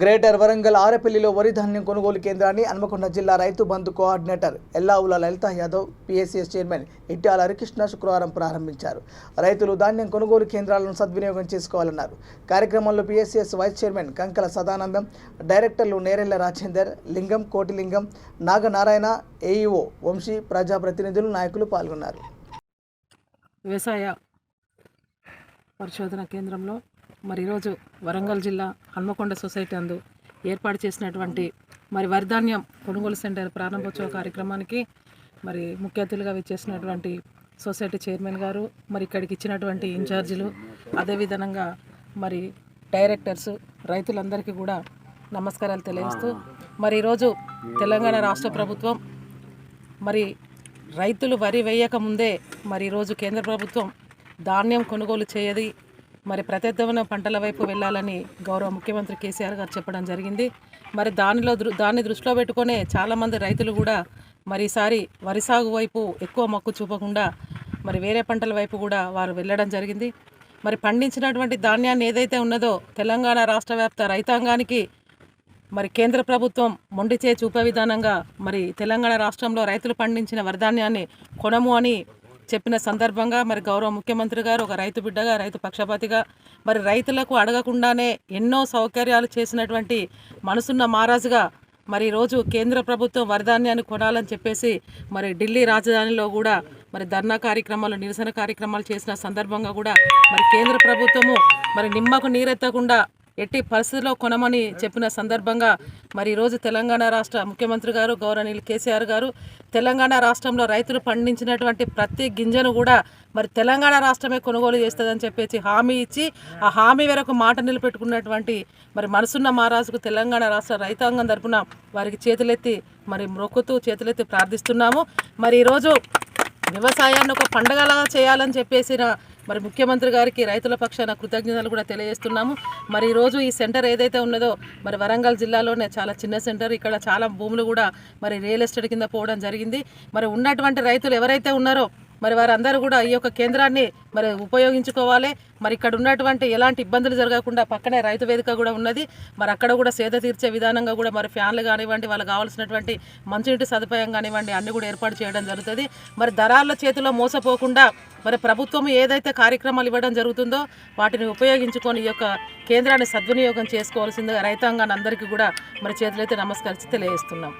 Greater Warangal ఆరపల్లిలో వరి ధాన్యం కొనుగోలు కేంద్రాన్ని హన్మకొండ జిల్లా Rythu Bandhu coordinator Ellavula Lalitha Yadav, PSCS chairman Ittala Harikrishna శుక్రవారం ప్రారంభించారు. రైతులు ధాన్యం కొనుగోలు కేంద్రాలను సద్వినియోగం చేసుకోవాలన్నారు. కార్యక్రమంలో PSCS vice chairman Kankala Sadanandam, డైరెక్టర్లు నేరెళ్ల రాజేందర్, లింగం, కోటిలింగం, నాగనారాయణ, ఏఈఓ వంశీ, ప్రజాప్రతినిధులు, నాయకులు పాల్గొన్నారు. వ్యవసాయ పరిశోధన కేంద్రంలో ఈరోజు వరంగల్ జిల్లా హన్మకొండ సొసైటీ అందు ఏర్పాటు చేసినటువంటి వరిధాన్యం కొనుగోలు సెంటర్ ప్రారంభోత్సవ కార్యక్రమానికి ముఖ్య అతిథులుగా విచ్చేసినటువంటి సొసైటీ చైర్మన్ గారు, ఇక్కడికి ఇచ్చినటువంటి ఇన్ఛార్జీలు, అదేవిధంగా డైరెక్టర్స్, రైతులందరికీ కూడా నమస్కారాలు తెలియజేస్తూ ఈరోజు తెలంగాణ రాష్ట్ర ప్రభుత్వం రైతులు వరి వేయక ముందే ఈరోజు కేంద్ర ప్రభుత్వం ధాన్యం కొనుగోలు చేయది ప్రత్యేకమైన పంటల వైపు వెళ్ళాలని గౌరవ ముఖ్యమంత్రి కేసీఆర్ గారు చెప్పడం జరిగింది. దాన్ని దృష్టిలో పెట్టుకునే చాలామంది రైతులు కూడా ఈసారి వరి సాగు వైపు ఎక్కువ మొక్కు చూపకుండా వేరే పంటల వైపు కూడా వారు వెళ్ళడం జరిగింది. పండించినటువంటి ధాన్యాన్ని ఏదైతే ఉన్నదో తెలంగాణ రాష్ట్ర వ్యాప్త రైతాంగానికి కేంద్ర ప్రభుత్వం మొండి చేయి చూపే విధానంగా తెలంగాణ రాష్ట్రంలో రైతులు పండించిన వరిధాన్యాన్ని కొనము అని చెప్పిన సందర్భంగా గౌరవ ముఖ్యమంత్రి గారు ఒక రైతు బిడ్డగా, రైతు పక్షపాతిగా రైతులకు అడగకుండానే ఎన్నో సౌకర్యాలు చేసినటువంటి మనసున్న మహారాజుగా ఈరోజు కేంద్ర ప్రభుత్వం వరిధాన్యాన్ని కొనాలని చెప్పేసి ఢిల్లీ రాజధానిలో కూడా ధర్నా కార్యక్రమాలు, నిరసన కార్యక్రమాలు చేసిన సందర్భంగా కూడా కేంద్ర ప్రభుత్వము నిమ్మకు నీరెత్తకుండా ఎట్టి పరిస్థితుల్లో కొనమని చెప్పిన సందర్భంగా ఈరోజు తెలంగాణ రాష్ట్ర ముఖ్యమంత్రి గారు గౌరవనీయులు కేసీఆర్ గారు తెలంగాణ రాష్ట్రంలో రైతులు పండించినటువంటి ప్రతి గింజను కూడా తెలంగాణ రాష్ట్రమే కొనుగోలు చేస్తుందని చెప్పేసి హామీ ఇచ్చి ఆ హామీ వరకు మాట నిలబెట్టుకున్నటువంటి మనసున్న మహారాజుకు తెలంగాణ రాష్ట్ర రైతాంగం తరపున వారికి చేతులెత్తి మొక్కుతూ చేతులెత్తి ప్రార్థిస్తున్నాము. ఈరోజు వ్యవసాయాన్ని ఒక పండగలాగా చేయాలని చెప్పేసిన ముఖ్యమంత్రి గారికి రైతుల పక్షాన కృతజ్ఞతలు కూడా తెలియజేస్తున్నాము. ఈరోజు ఈ సెంటర్ ఏదైతే ఉన్నదో వరంగల్ జిల్లాలోనే చాలా చిన్న సెంటర్. ఇక్కడ చాలా భూములు కూడా రియల్ ఎస్టేట్ కింద పోవడం జరిగింది. ఉన్నటువంటి రైతులు ఎవరైతే ఉన్నారో వారందరూ కూడా ఈ యొక్క కేంద్రాన్ని ఉపయోగించుకోవాలి. ఇక్కడ ఉన్నటువంటి ఎలాంటి ఇబ్బందులు జరగకుండా పక్కనే రైతు వేదిక కూడా ఉన్నది. అక్కడ కూడా సేద తీర్చే విధానంగా కూడా ఫ్యాన్లు కానివ్వండి, వాళ్ళకి కావాల్సినటువంటి మంచినీటి సదుపాయం కానివ్వండి అన్ని కూడా ఏర్పాటు చేయడం జరుగుతుంది. దళారుల చేతిలో మోసపోకుండా ప్రభుత్వం ఏదైతే కార్యక్రమాలు ఇవ్వడం జరుగుతుందో వాటిని ఉపయోగించుకొని ఈ యొక్క కేంద్రాన్ని సద్వినియోగం చేసుకోవాల్సిందిగా రైతాంగాన్ని అందరికీ కూడా చేతులైతే నమస్కరించి తెలియజేస్తున్నాం.